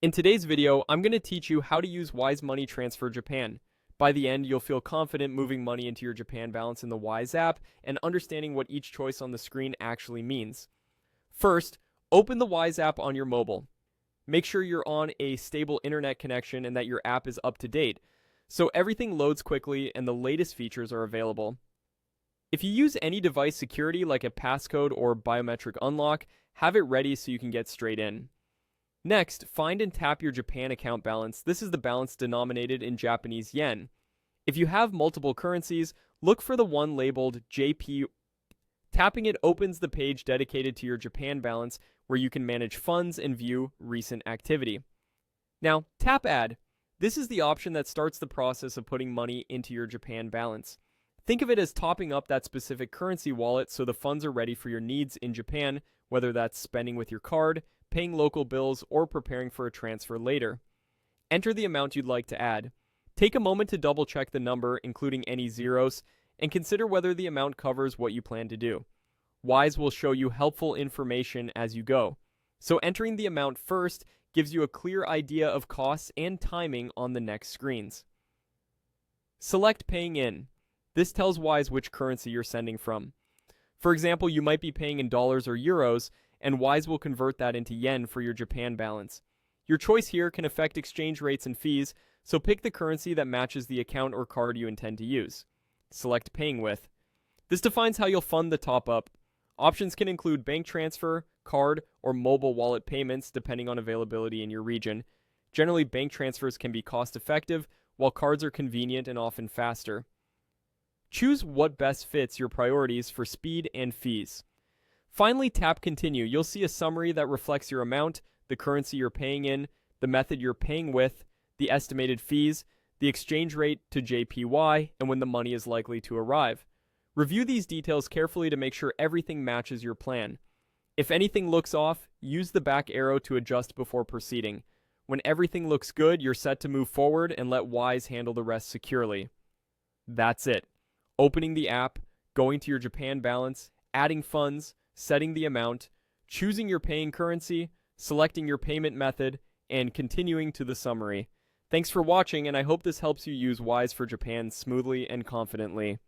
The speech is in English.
In today's video, I'm going to teach you how to use Wise Money Transfer Japan. By the end, you'll feel confident moving money into your Japan balance in the Wise app and understanding what each choice on the screen actually means. First, open the Wise app on your mobile. Make sure you're on a stable internet connection and that your app is up to date, so everything loads quickly and the latest features are available. If you use any device security like a passcode or biometric unlock, have it ready so you can get straight in. Next, find and tap your Japan account balance. This is the balance denominated in Japanese yen. If you have multiple currencies, look for the one labeled JP. Tapping it opens the page dedicated to your Japan balance where you can manage funds and view recent activity. Now, tap Add. This is the option that starts the process of putting money into your Japan balance. Think of it as topping up that specific currency wallet so the funds are ready for your needs in Japan, whether that's spending with your card, paying local bills, or preparing for a transfer later. Enter the amount you'd like to add. Take a moment to double check the number, including any zeros, and consider whether the amount covers what you plan to do. Wise will show you helpful information as you go. So entering the amount first gives you a clear idea of costs and timing on the next screens. Select Paying In. This tells Wise which currency you're sending from. For example, you might be paying in dollars or euros, and Wise will convert that into yen for your Japan balance. Your choice here can affect exchange rates and fees, so pick the currency that matches the account or card you intend to use. Select Paying With. This defines how you'll fund the top-up. Options can include bank transfer, card, or mobile wallet payments depending on availability in your region. Generally, bank transfers can be cost-effective, while cards are convenient and often faster. Choose what best fits your priorities for speed and fees. Finally, tap Continue. You'll see a summary that reflects your amount, the currency you're paying in, the method you're paying with, the estimated fees, the exchange rate to JPY, and when the money is likely to arrive. Review these details carefully to make sure everything matches your plan. If anything looks off, use the back arrow to adjust before proceeding. When everything looks good, you're set to move forward and let Wise handle the rest securely. That's it. Opening the app, going to your Japan balance, adding funds, setting the amount, choosing your paying currency, selecting your payment method, and continuing to the summary. Thanks for watching, and I hope this helps you use Wise for Japan smoothly and confidently.